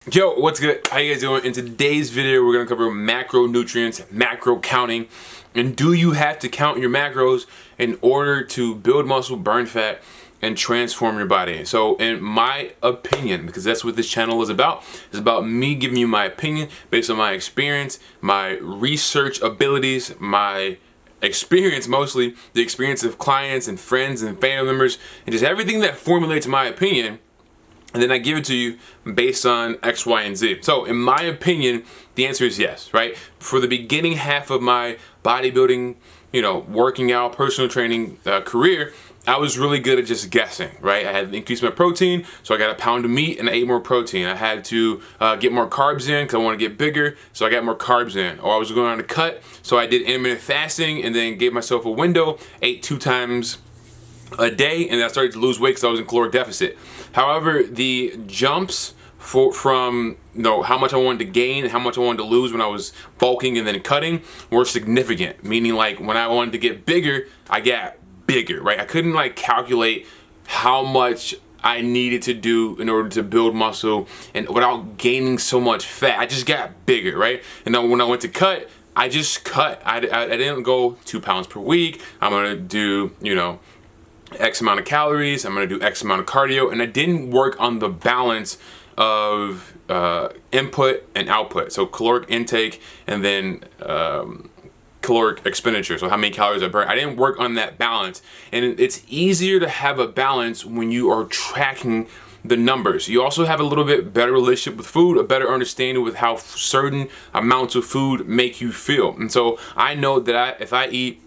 Yo, what's good? How you guys doing? In today's video, we're gonna cover macronutrients, macro counting, and do you have to count your macros in order to build muscle, burn fat, and transform your body? So in my opinion, because that's what this channel is about me giving you my opinion based on my experience, my research abilities, my experience, mostly the experience of clients and friends and family members, and just everything that formulates my opinion. And then I give it to you based on X, Y, and Z. So in my opinion, the answer is yes, right? For the beginning half of my bodybuilding, working out, personal training career, I was really good at just guessing, right? I had to increase my protein, so I got a pound of meat and I ate more protein. I had to get more carbs in because I want to get bigger, so I got more carbs in. Or I was going on a cut, so I did intermittent fasting and then gave myself a window, ate 2 times a day, and I started to lose weight because I was in caloric deficit. However, the jumps from how much I wanted to gain and how much I wanted to lose when I was bulking and then cutting were significant. Meaning, like, when I wanted to get bigger, I got bigger, right? I couldn't calculate how much I needed to do in order to build muscle and without gaining so much fat. I just got bigger, right? And then when I went to cut, I just cut. I didn't go 2 pounds per week. I'm gonna do X amount of calories, I'm gonna do X amount of cardio, and I didn't work on the balance of input and output. So caloric intake and then caloric expenditure, so how many calories I burn. I didn't work on that balance. And it's easier to have a balance when you are tracking the numbers. You also have a little bit better relationship with food, a better understanding with how certain amounts of food make you feel. And so I know that if I eat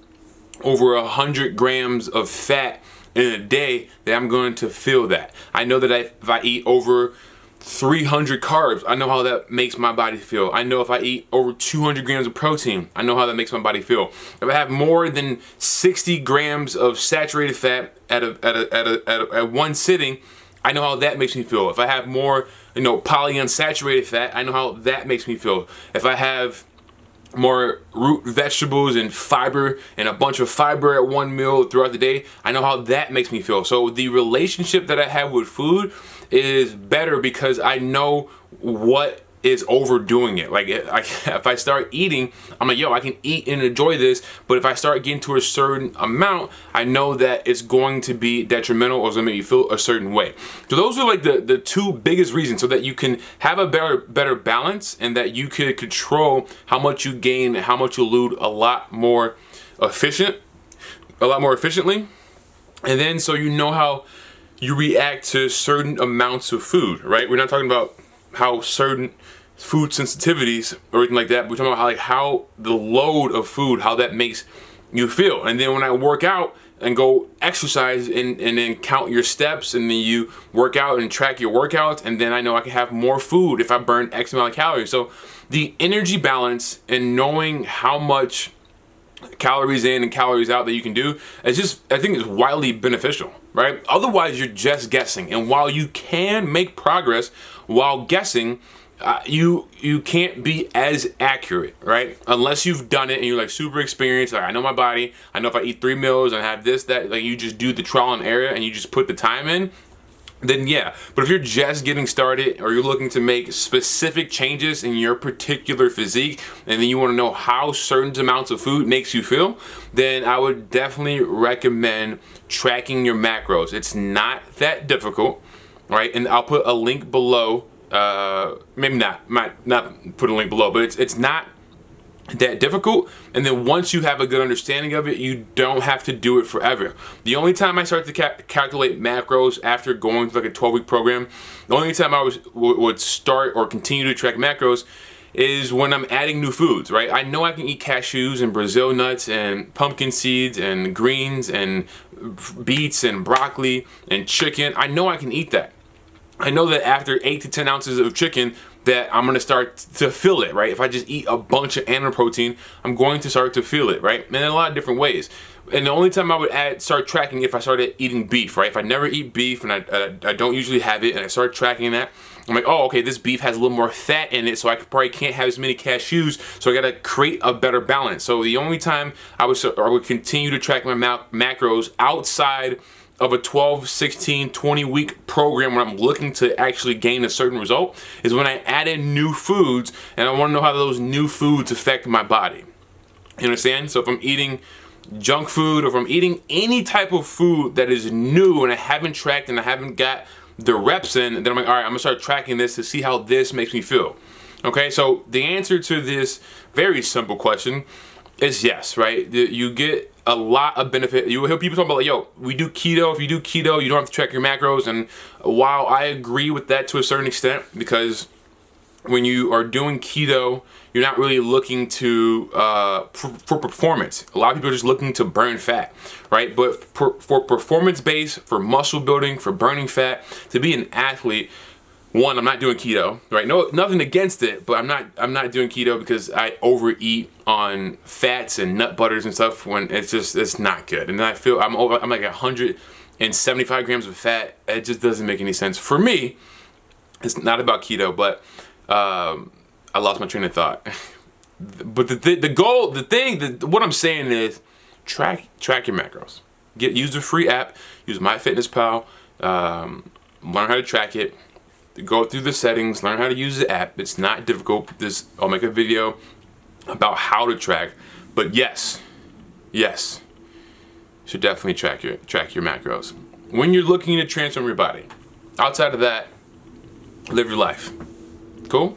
over 100 grams of fat in a day, that I'm going to feel that. I know that if I eat over 300 carbs, I know how that makes my body feel. I know if I eat over 200 grams of protein, I know how that makes my body feel. If I have more than 60 grams of saturated fat at one sitting, I know how that makes me feel. If I have more, polyunsaturated fat, I know how that makes me feel. If I have more root vegetables and fiber and a bunch of fiber at one meal throughout the day, I know how that makes me feel. So the relationship that I have with food is better because I know what is overdoing it. Like if I start eating, I'm like, yo, I can eat and enjoy this, but if I start getting to a certain amount, I know that it's going to be detrimental or it's gonna make you feel a certain way. So those are like the 2 biggest reasons, so that you can have a better balance and that you can control how much you gain and how much you lose a lot more efficiently. And then so you know how you react to certain amounts of food, right? We're not talking about how certain food sensitivities or anything like that. We're talking about how the load of food, how that makes you feel. And then when I work out and go exercise and then count your steps, and then you work out and track your workouts, and then I know I can have more food if I burn X amount of calories. So the energy balance and knowing how much calories in and calories out that you can do, I think it's widely beneficial, right? Otherwise, you're just guessing. And while you can make progress while guessing, you can't be as accurate, right? Unless you've done it and you're super experienced. Like, I know my body. I know if I eat 3 meals and have this, that, you just do the trial and error and you just put the time in, then yeah. But if you're just getting started or you're looking to make specific changes in your particular physique, and then you want to know how certain amounts of food makes you feel, then I would definitely recommend tracking your macros. It's not that difficult, right? And I'll put a link below. Maybe might not put a link below, but it's not that difficult. And then once you have a good understanding of it, you don't have to do it forever. The only time I start to calculate macros after going through a 12-week program, the only time I would start or continue to track macros is when I'm adding new foods, right? I know I can eat cashews and Brazil nuts and pumpkin seeds and greens and beets and broccoli and chicken. I know I can eat that. I know that after 8 to 10 ounces of chicken that I'm going to start to feel it, right? If I just eat a bunch of animal protein, I'm going to start to feel it, right? And in a lot of different ways. And the only time I would start tracking if I started eating beef, right? If I never eat beef and I don't usually have it and I start tracking that, I'm like, oh, okay, this beef has a little more fat in it, so I probably can't have as many cashews, so I gotta create a better balance. So the only time I would continue to track my macros outside of a 12, 16, 20 week program when I'm looking to actually gain a certain result is when I add in new foods and I want to know how those new foods affect my body. You understand? So if I'm eating junk food or if I'm eating any type of food that is new and I haven't tracked and I haven't got the reps in, then I'm like, all right, I'm gonna start tracking this to see how this makes me feel. Okay, so the answer to this very simple question is yes, right? You get a lot of benefit. You will hear people talk about like, yo, we do keto. If you do keto, you don't have to track your macros. And while I agree with that to a certain extent, because when you are doing keto, you're not really looking to for performance. A lot of people are just looking to burn fat, right? But for performance base, for muscle building, for burning fat, to be an athlete, one, I'm not doing keto, right? No, nothing against it, but I'm not doing keto because I overeat on fats and nut butters and stuff when it's not good. And then I feel I'm like 175 grams of fat. It just doesn't make any sense for me. It's not about keto, but I lost my train of thought. But what I'm saying is track your macros. Use the free app, use MyFitnessPal, learn how to track it. Go through the settings, learn how to use the app. It's not difficult. I'll make a video about how to track. But yes, you should definitely track your macros when you're looking to transform your body. Outside of that, live your life. Cool?